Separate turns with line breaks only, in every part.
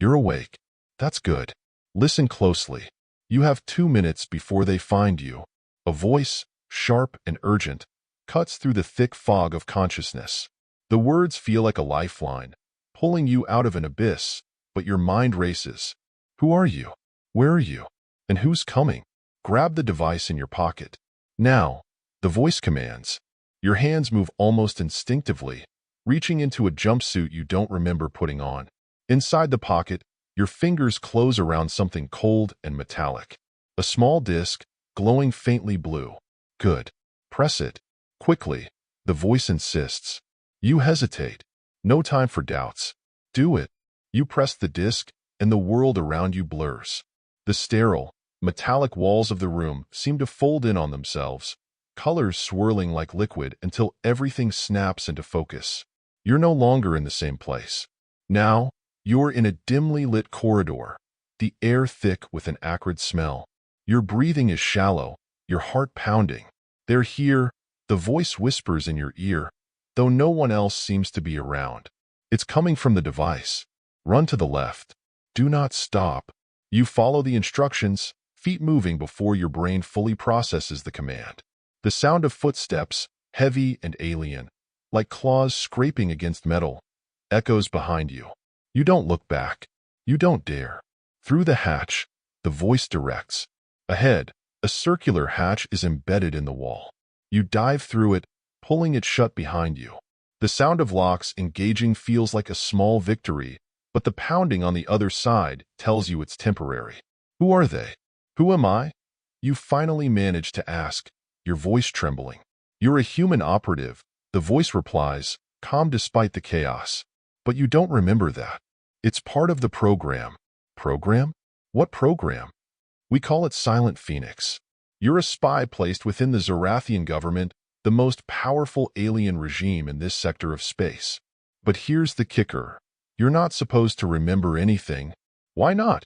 You're awake. That's good. Listen closely. You have 2 minutes before they find you. A voice, sharp and urgent, cuts through the thick fog of consciousness. The words feel like a lifeline, pulling you out of an abyss, but your mind races. Who are you? Where are you? And who's coming? Grab the device in your pocket. Now, the voice commands. Your hands move almost instinctively, reaching into a jumpsuit you don't remember putting on. Inside the pocket, your fingers close around something cold and metallic. A small disc, glowing faintly blue. Good. Press it. Quickly, the voice insists. You hesitate. No time for doubts. Do it. You press the disc, and the world around you blurs. The sterile, metallic walls of the room seem to fold in on themselves, colors swirling like liquid until everything snaps into focus. You're no longer in the same place. Now, you're in a dimly lit corridor, the air thick with an acrid smell. Your breathing is shallow, your heart pounding. They're here, the voice whispers in your ear, though no one else seems to be around. It's coming from the device. Run to the left. Do not stop. You follow the instructions, feet moving before your brain fully processes the command. The sound of footsteps, heavy and alien, like claws scraping against metal, echoes behind you. You don't look back. You don't dare. Through the hatch, the voice directs. Ahead, a circular hatch is embedded in the wall. You dive through it, pulling it shut behind you. The sound of locks engaging feels like a small victory, but the pounding on the other side tells you it's temporary. Who are they? Who am I? You finally manage to ask, your voice trembling. You're a human operative, the voice replies, calm despite the chaos. But you don't remember that. It's part of the program. Program? What program? We call it Silent Phoenix. You're a spy placed within the Zorathian government, the most powerful alien regime in this sector of space. But here's the kicker. You're not supposed to remember anything. Why not?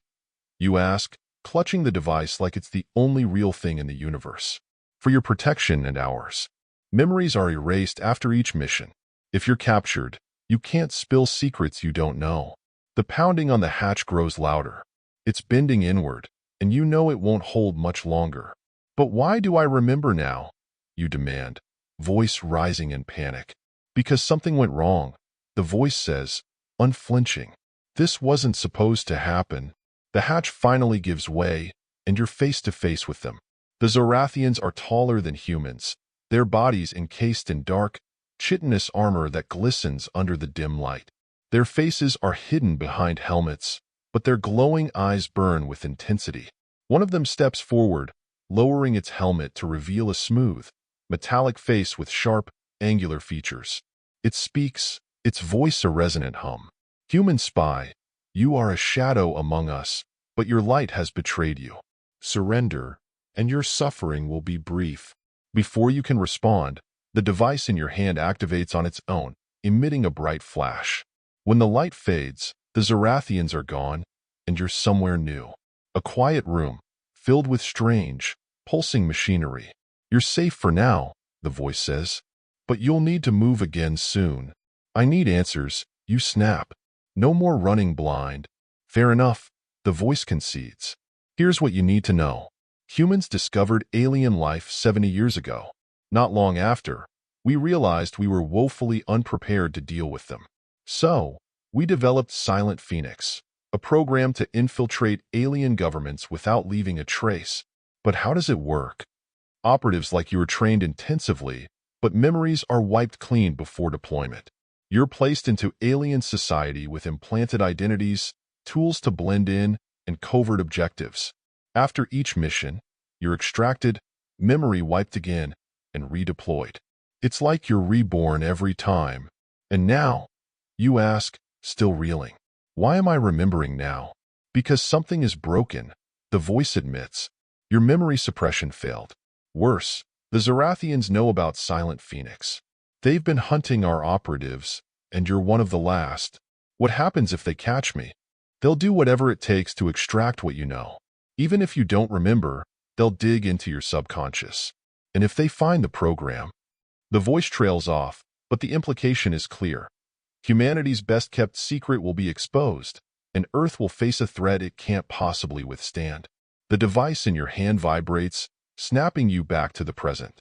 You ask, clutching the device like it's the only real thing in the universe. For your protection and ours. Memories are erased after each mission. If you're captured, you can't spill secrets you don't know. The pounding on the hatch grows louder. It's bending inward, and you know it won't hold much longer. But why do I remember now? You demand, voice rising in panic. Because something went wrong, the voice says, unflinching. This wasn't supposed to happen. The hatch finally gives way, and you're face to face with them. The Zorathians are taller than humans, their bodies encased in dark, chitinous armor that glistens under the dim light. Their faces are hidden behind helmets, but their glowing eyes burn with intensity. One of them steps forward, lowering its helmet to reveal a smooth, metallic face with sharp, angular features. It speaks, its voice a resonant hum. Human spy, you are a shadow among us, but your light has betrayed you. Surrender, and your suffering will be brief. Before you can respond, the device in your hand activates on its own, emitting a bright flash. When the light fades, the Zorathians are gone, and you're somewhere new. A quiet room, filled with strange, pulsing machinery. You're safe for now, the voice says. But you'll need to move again soon. I need answers, you snap. No more running blind. Fair enough, the voice concedes. Here's what you need to know. Humans discovered alien life 70 years ago. Not long after, we realized we were woefully unprepared to deal with them. So, we developed Silent Phoenix, a program to infiltrate alien governments without leaving a trace. But how does it work? Operatives like you are trained intensively, but memories are wiped clean before deployment. You're placed into alien society with implanted identities, tools to blend in, and covert objectives. After each mission, you're extracted, memory wiped again, and redeployed. It's like you're reborn every time. And now, you ask, still reeling, why am I remembering now? Because something is broken, the voice admits. Your memory suppression failed. Worse, the Zorathians know about Silent Phoenix. They've been hunting our operatives, and you're one of the last. What happens if they catch me? They'll do whatever it takes to extract what you know. Even if you don't remember, they'll dig into your subconscious. And if they find the program, the voice trails off, but the implication is clear. Humanity's best-kept secret will be exposed, and Earth will face a threat it can't possibly withstand. The device in your hand vibrates, snapping you back to the present.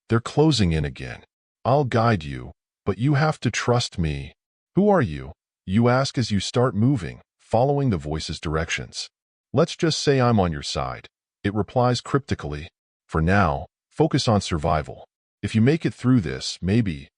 They're closing in again. I'll guide you, but you have to trust me. Who are you? You ask as you start moving, following the voice's directions. Let's just say I'm on your side. It replies cryptically. For now, focus on survival. If you make it through this, maybe,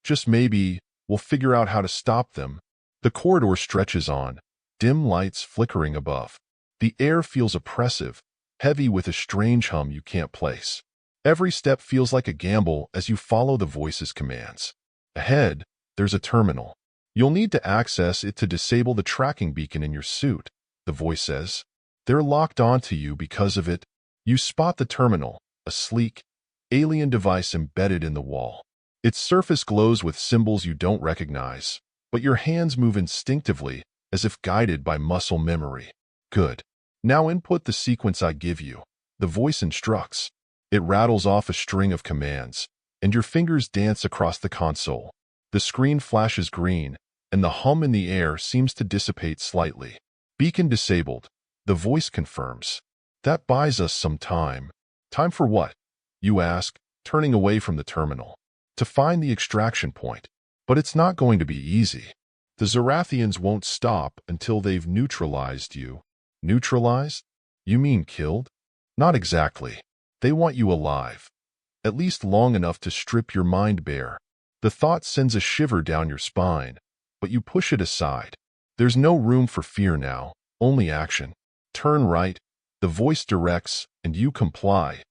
just maybe, we'll figure out how to stop them. The corridor stretches on, dim lights flickering above. The air feels oppressive, heavy with a strange hum you can't place. Every step feels like a gamble as you follow the voice's commands. Ahead, there's a terminal. You'll need to access it to disable the tracking beacon in your suit, the voice says. They're locked onto you because of it. You spot the terminal, a sleek, alien device embedded in the wall. Its surface glows with symbols you don't recognize, but your hands move instinctively as if guided by muscle memory. Good. Now input the sequence I give you. The voice instructs. It rattles off a string of commands, and your fingers dance across the console. The screen flashes green, and the hum in the air seems to dissipate slightly. Beacon disabled. The voice confirms. That buys us some time. Time for what? You ask, turning away from the terminal. To find the extraction point. But it's not going to be easy. The Zorathians won't stop until they've neutralized you. Neutralized? You mean killed? Not exactly. They want you alive. At least long enough to strip your mind bare. The thought sends a shiver down your spine, but you push it aside. There's no room for fear now, only action. Turn right, the voice directs, and you comply,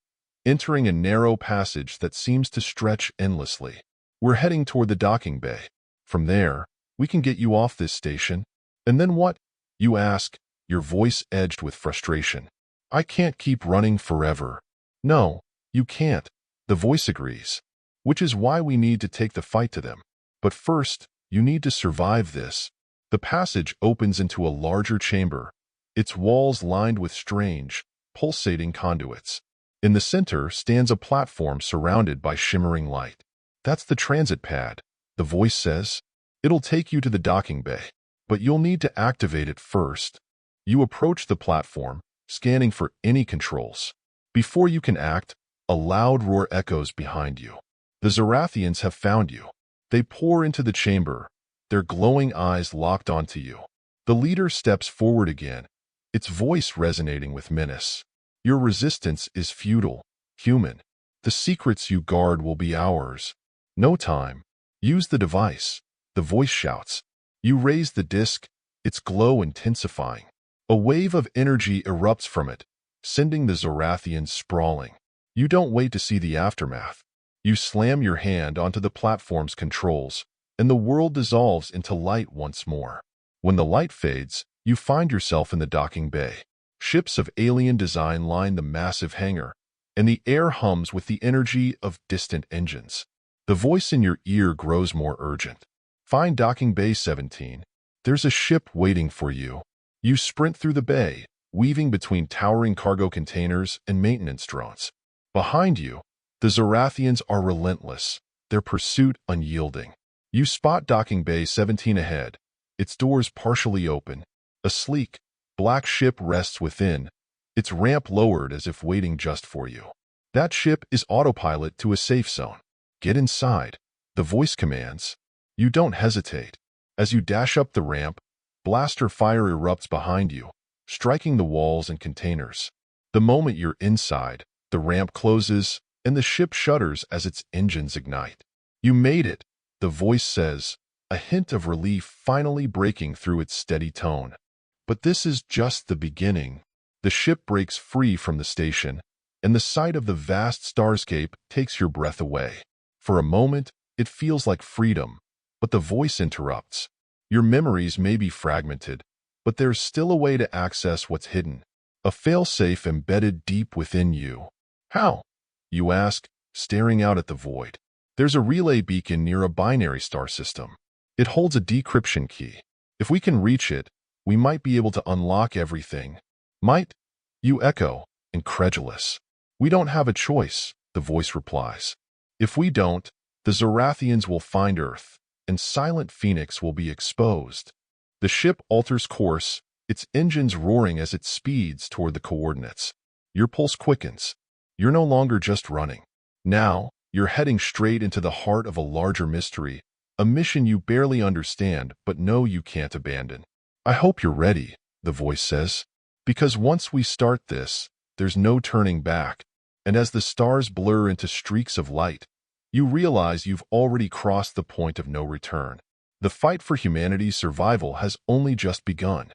entering a narrow passage that seems to stretch endlessly. We're heading toward the docking bay. From there, we can get you off this station. And then what? You ask, your voice edged with frustration. I can't keep running forever. No, you can't. The voice agrees. Which is why we need to take the fight to them. But first, you need to survive this. The passage opens into a larger chamber, its walls lined with strange, pulsating conduits. In the center stands a platform surrounded by shimmering light. That's the transit pad, the voice says. It'll take you to the docking bay, but you'll need to activate it first. You approach the platform, scanning for any controls. Before you can act, a loud roar echoes behind you. The Zorathians have found you. They pour into the chamber, their glowing eyes locked onto you. The leader steps forward again, its voice resonating with menace. Your resistance is futile, human. The secrets you guard will be ours. No time. Use the device, the voice shouts. You raise the disc, its glow intensifying. A wave of energy erupts from it, sending the Zorathians sprawling. You don't wait to see the aftermath. You slam your hand onto the platform's controls, and the world dissolves into light once more. When the light fades, you find yourself in the docking bay. Ships of alien design line the massive hangar, and the air hums with the energy of distant engines. The voice in your ear grows more urgent. Find docking bay 17. There's a ship waiting for you. You sprint through the bay, weaving between towering cargo containers and maintenance drones. Behind you, the Zorathians are relentless, their pursuit unyielding. You spot docking bay 17 ahead, its doors partially open. A sleek, black ship rests within, its ramp lowered as if waiting just for you. That ship is autopilot to a safe zone. Get inside, the voice commands. You don't hesitate. As you dash up the ramp, blaster fire erupts behind you, striking the walls and containers. The moment you're inside, the ramp closes, and the ship shudders as its engines ignite. You made it, the voice says, a hint of relief finally breaking through its steady tone. But this is just the beginning. The ship breaks free from the station, and the sight of the vast starscape takes your breath away. For a moment, it feels like freedom, but the voice interrupts. Your memories may be fragmented, but there's still a way to access what's hidden. A failsafe embedded deep within you. How? You ask, staring out at the void. There's a relay beacon near a binary star system. It holds a decryption key. If we can reach it, we might be able to unlock everything. Might? You echo, incredulous. We don't have a choice, the voice replies. If we don't, the Zorathians will find Earth, and Silent Phoenix will be exposed. The ship alters course, its engines roaring as it speeds toward the coordinates. Your pulse quickens. You're no longer just running. Now, you're heading straight into the heart of a larger mystery, a mission you barely understand but know you can't abandon. I hope you're ready, the voice says, because once we start this, there's no turning back, and as the stars blur into streaks of light, you realize you've already crossed the point of no return. The fight for humanity's survival has only just begun.